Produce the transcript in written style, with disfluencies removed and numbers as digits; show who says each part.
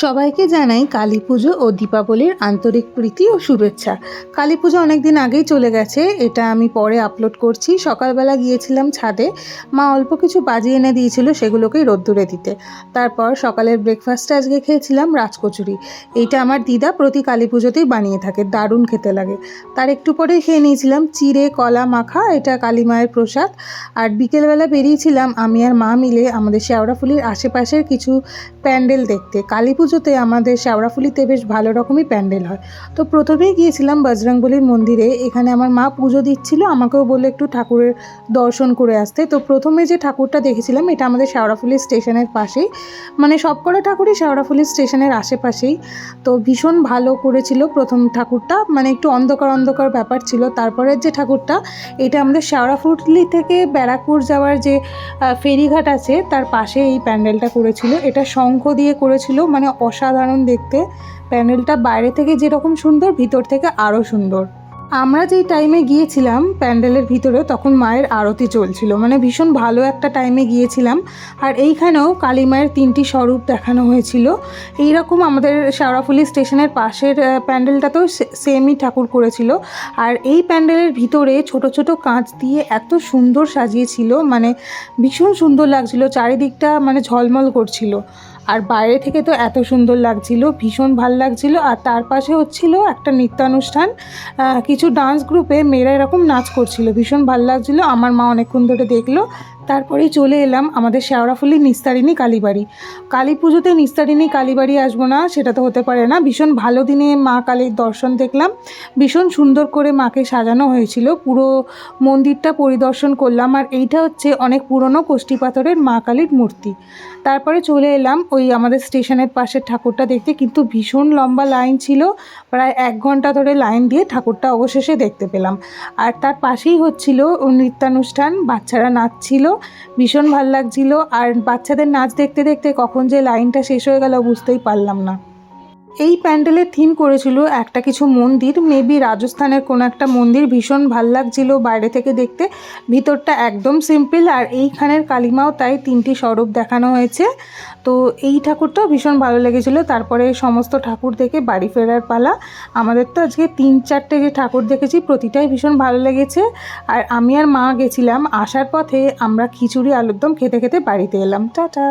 Speaker 1: সবাইকে জানাই কালী পুজো ও দীপাবলির আন্তরিক প্রীতি ও শুভেচ্ছা। কালী পুজো অনেক দিন আগেই চলে গেছে, এটা আমি পরে আপলোড করছি। সকালবেলা গিয়েছিলাম ছাদে, মা অল্প কিছু বাজি এনে দিয়েছিল, সেগুলোকেই রোদ্দুরে দিতে। তারপর সকালের ব্রেকফাস্টে আজকে খেয়েছিলাম রাজকচুরি। এইটা আমার দিদা প্রতি কালী পুজোতেই বানিয়ে থাকে, দারুণ খেতে লাগে। তার একটু পরেই খেয়ে নিয়েছিলাম চিড়ে কলা মাখা, এটা কালী মায়ের প্রসাদ। আর বিকেলবেলা বেরিয়েছিলাম আমি আর মা মিলে আমাদের শেওড়াফুলির আশেপাশের কিছু প্যান্ডেল দেখতে। কালী পুজোতে আমাদের শেওড়াফুলিতে বেশ ভালো রকমই প্যান্ডেল হয়। তো প্রথমেই গিয়েছিলাম বজরংবলীর মন্দিরে, এখানে আমার মা পুজো দিচ্ছিল, আমাকেও বললো একটু ঠাকুরের দর্শন করে আসতে। তো প্রথমে যে ঠাকুরটা দেখেছিলাম এটা আমাদের শেওড়াফুলি স্টেশনের পাশেই, মানে সবকটা ঠাকুরই শেওড়াফুলি স্টেশনের আশেপাশেই। তো ভীষণ ভালো করেছিল প্রথম ঠাকুরটা, মানে একটু অন্ধকার অন্ধকার ব্যাপার ছিল। তারপরের যে ঠাকুরটা এটা আমাদের শেওড়াফুলি থেকে ব্যারাকপুর যাওয়ার যে ফেরিঘাট আছে তার পাশে এই প্যান্ডেলটা করেছিল। এটা শঙ্খ দিয়ে করেছিল, মানে অসাধারণ দেখতে। প্যান্ডেলটা বাইরে থেকে যেরকম সুন্দর, ভিতর থেকে আরও সুন্দর। আমরা যেই টাইমে গিয়েছিলাম প্যান্ডেলের ভিতরে তখন মায়ের আরতি চলছিল, মানে ভীষণ ভালো একটা টাইমে গিয়েছিলাম। আর এইখানেও কালী মায়ের 3টি স্বরূপ দেখানো হয়েছিল। এইরকম আমাদের শেওড়াফুলি স্টেশনের পাশের প্যান্ডেলটাতেও সেমই ঠাকুর করেছিল। আর এই প্যান্ডেলের ভিতরে ছোট ছোট কাঁচ দিয়ে এত সুন্দর সাজিয়েছিল, মানে ভীষণ সুন্দর লাগছিল, চারিদিকটা মানে ঝলমল করছিল। আর বাইরে থেকে তো এত সুন্দর লাগছিল, ভীষণ ভাল লাগছিল। আর তার পাশে হচ্ছিল একটা নৃত্যানুষ্ঠান, কিছু ডান্স গ্রুপে মেয়েরা এরকম নাচ করছিল, ভীষণ ভাল লাগছিল। আমার মা অনেকক্ষণ ধরে দেখলো। তারপরেই চলে এলাম আমাদের শেওড়াফুলি নিস্তারিণী কালীবাড়ি। কালী পুজোতে নিস্তারিণী কালীবাড়ি আসবো না সেটা তো হতে পারে না। ভীষণ ভালো দিনে মা কালীর দর্শন দেখলাম, ভীষণ সুন্দর করে মাকে সাজানো হয়েছিল, পুরো মন্দিরটা পরিদর্শন করলাম। আর এইটা হচ্ছে অনেক পুরনো কষ্টি পাথরের মা কালীর মূর্তি। তারপরে চলে এলাম ওই আমাদের স্টেশনের পাশের ঠাকুরটা দেখতে, কিন্তু ভীষণ লম্বা লাইন ছিল, প্রায় 1 ঘন্টা ধরে লাইন দিয়ে ঠাকুরটা অবশেষে দেখতে পেলাম। আর তার পাশেই হচ্ছিল নৃত্যানুষ্ঠান, বাচ্চারা নাচছিল, ভীষণ ভাল লাগছিল। আর বাচ্চাদের নাচ দেখতে দেখতে কখন যে লাইনটা শেষ হয়ে গেল বুঝতেই পারলাম না। এই প্যান্ডেলের থিম করেছিল একটা কিছু মন্দির, মেবি রাজস্থানের কোনো একটা মন্দির, ভীষণ ভাল লাগছিল বাইরে থেকে দেখতে। ভিতরটা একদম সিম্পল। আর এইখানের কালীমাও তাই 3টি স্বরূপ দেখানো হয়েছে। তো এই ঠাকুরটাও ভীষণ ভালো লেগেছিলো। তারপরে সমস্ত ঠাকুর দেখে বাড়ি ফেরার পালা। আমাদের তো আজকে 3-4টে যে ঠাকুর দেখেছি প্রতিটাই ভীষণ ভালো লেগেছে। আর আমি আর মা গেছিলাম, আসার পথে আমরা খিচুড়ি আলুর দম খেতে খেতে বাড়িতে এলাম। টাটা।